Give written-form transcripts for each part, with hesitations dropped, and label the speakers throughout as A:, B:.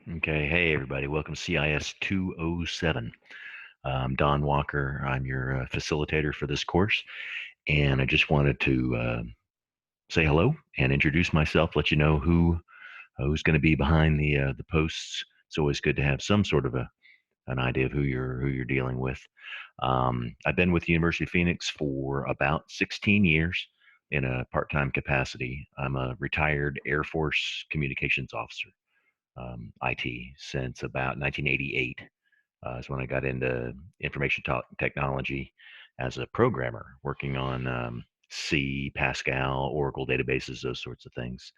A: Okay, hey everybody, welcome to CIS 207. I'm Don Walker. I'm your facilitator for this course, and I just wanted to say hello and introduce myself, let you know who's going to be behind the posts. It's always good to have some sort of an idea of who you're dealing with. I've been with the University of Phoenix for about 16 years in a part-time capacity. I'm a retired Air Force communications officer, IT, since about 1988 is when I got into technology as a programmer, working on C, Pascal, Oracle databases, those sorts of things.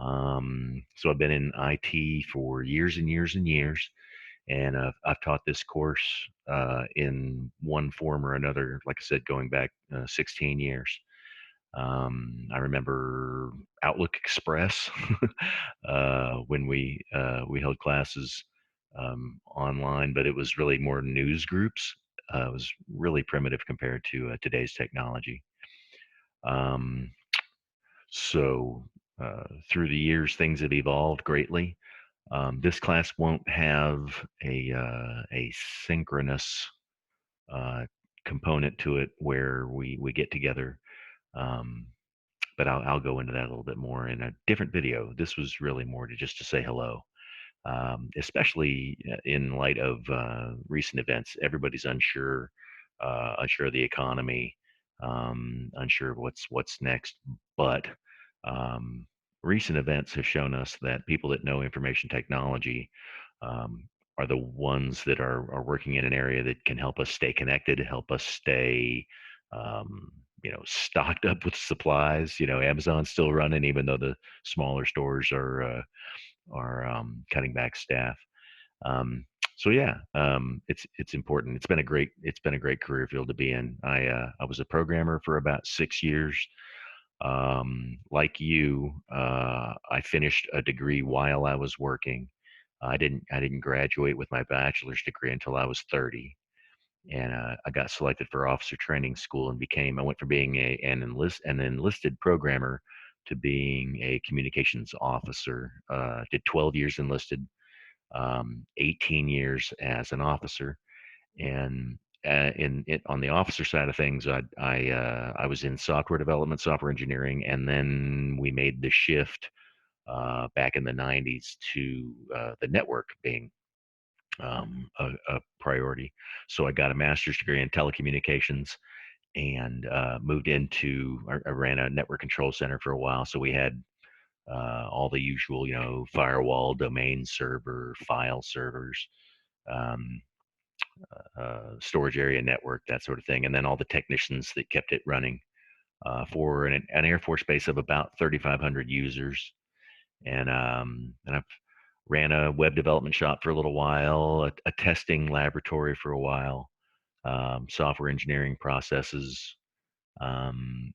A: So I've been in IT for years and years and years, and I've taught this course in one form or another, like I said, going back 16 years. I remember Outlook Express when we held classes online, but it was really more news groups. It was really primitive compared to today's technology. Um, so through the years, things have evolved greatly. This class won't have a synchronous uh, component to it where we get together. Um, but I'll go into that a little bit more in a different video. This was really more to just to say hello, especially in light of recent events. Everybody's unsure of the economy, unsure of what's next. But um, recent events have shown us that people that know information technology um, are the ones that are working in an area that can help us stay connected, help us stay, um, stocked up with supplies. Amazon's still running, even though the smaller stores are cutting back staff. Um, so yeah, it's important. It's been a great career field to be in. I was a programmer for about 6 years. Like you, I finished a degree while I was working. I didn't graduate with my bachelor's degree until I was 30, and I got selected for officer training school and became. I went from being an enlisted programmer to being a communications officer. Did 12 years enlisted, 18 years as an officer, and on the officer side of things, I was in software development, software engineering, and then we made the shift back in the 90s to the network being a priority. So I got a master's degree in telecommunications and moved into. I ran a network control center for a while, so we had all the usual, firewall, domain server, file servers, um, storage area network, that sort of thing, and then all the technicians that kept it running for an Air Force base of about 3,500 users. And I've ran a web development shop for a little while, a testing laboratory for a while, software engineering processes. Um,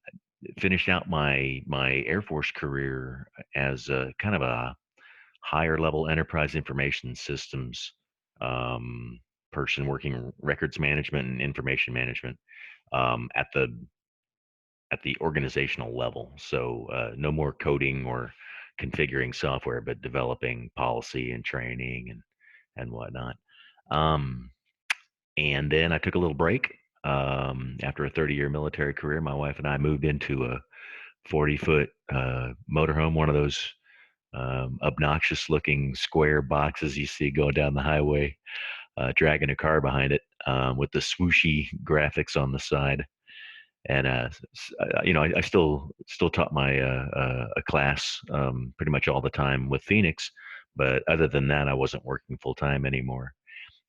A: Finished out my Air Force career as a kind of a higher level enterprise information systems um, person working records management and information management at the organizational level. So no more coding or configuring software, but developing policy and training and whatnot. Um, and then I took a little break. After a 30-year military career, my wife and I moved into a 40-foot motorhome, one of those obnoxious looking square boxes you see going down the highway, dragging a car behind it with the swooshy graphics on the side. And I still taught my a class pretty much all the time with Phoenix, but other than that, I wasn't working full time anymore.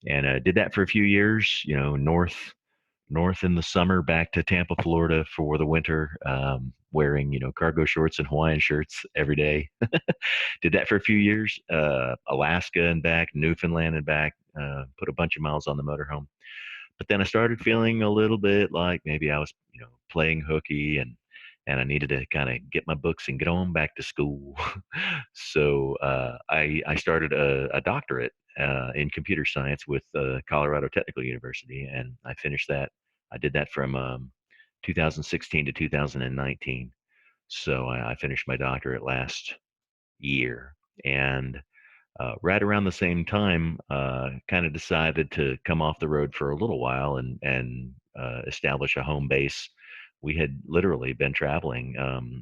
A: And did that for a few years. North in the summer, back to Tampa, Florida for the winter, wearing cargo shorts and Hawaiian shirts every day. Did that for a few years. Alaska and back, Newfoundland and back. Put a bunch of miles on the motorhome. But then I started feeling a little bit like maybe I was, playing hooky, and I needed to kind of get my books and get on back to school. So I started a doctorate in computer science with Colorado Technical University, and I finished that. I did that from 2016 to 2019. So I finished my doctorate last year, and Right around the same time, kind of decided to come off the road for a little while and establish a home base. We had literally been traveling,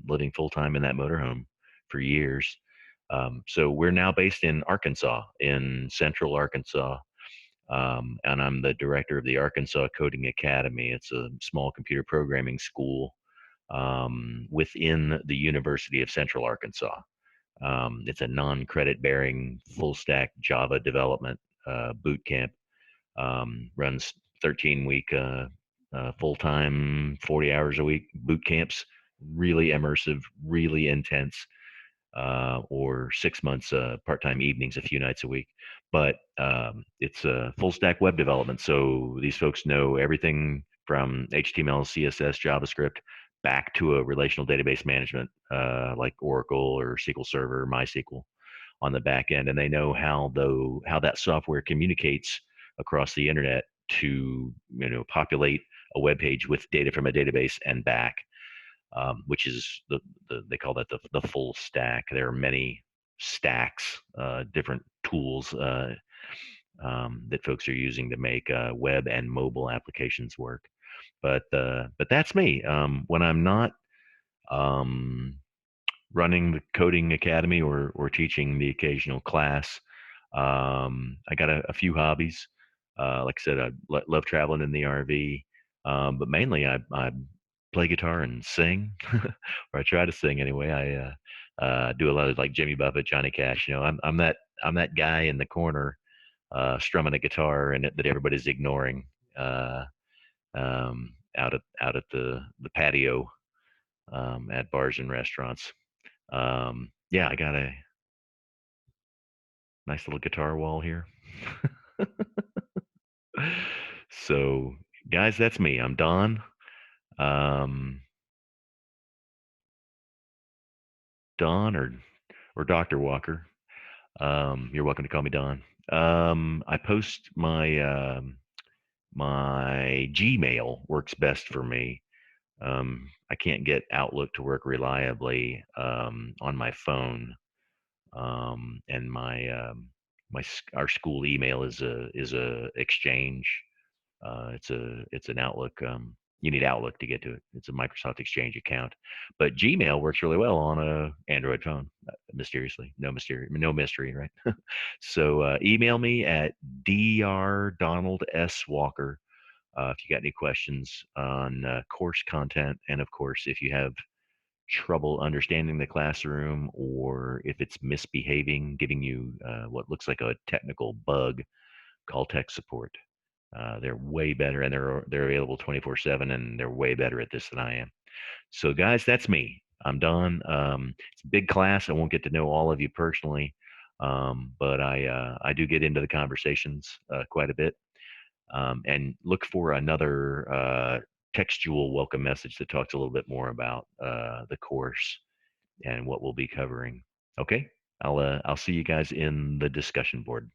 A: living full time in that motorhome for years. So we're now based in Arkansas, in Central Arkansas, and I'm the director of the Arkansas Coding Academy. It's a small computer programming school within the University of Central Arkansas. It's a non-credit bearing full stack Java development boot camp. Runs 13-week full-time 40 hours a week boot camps, really immersive, really intense, or 6 months part-time evenings a few nights a week. But it's a full stack web development. So these folks know everything from HTML, CSS, JavaScript back to a relational database management like Oracle or SQL Server, MySQL on the back end, and they know how that software communicates across the internet to populate a web page with data from a database and back, which is they call that the full stack. There are many stacks, different tools that folks are using to make web and mobile applications work. But that's me. When I'm not um, running the coding academy or teaching the occasional class, I got a few hobbies. Like I said, love traveling in the RV, but mainly I play guitar and sing, or I try to sing anyway. I do a lot of like Jimmy Buffett, Johnny Cash. I'm that guy in the corner strumming a guitar and that everybody's ignoring uh, out at the patio at bars and restaurants. Yeah, I got a nice little guitar wall here. So, guys, that's me. I'm Don. Um, Don or Dr. Walker. You're welcome to call me Don. I post my Gmail works best for me. I can't get Outlook to work reliably on my phone, and our school email is a exchange. It's an Outlook. You need Outlook to get to it. It's a Microsoft Exchange account, but Gmail works really well on a Android phone. Mysteriously, no mystery, right? So email me at drdonaldswalker if you got any questions on course content, and of course, if you have trouble understanding the classroom or if it's misbehaving, giving you what looks like a technical bug, call tech support. They're way better, and they're available 24/7, and they're way better at this than I am. So, guys, that's me. I'm Don. It's a big class. I won't get to know all of you personally, but I do get into the conversations quite a bit. And look for another textual welcome message that talks a little bit more about the course and what we'll be covering. Okay, I'll see you guys in the discussion board.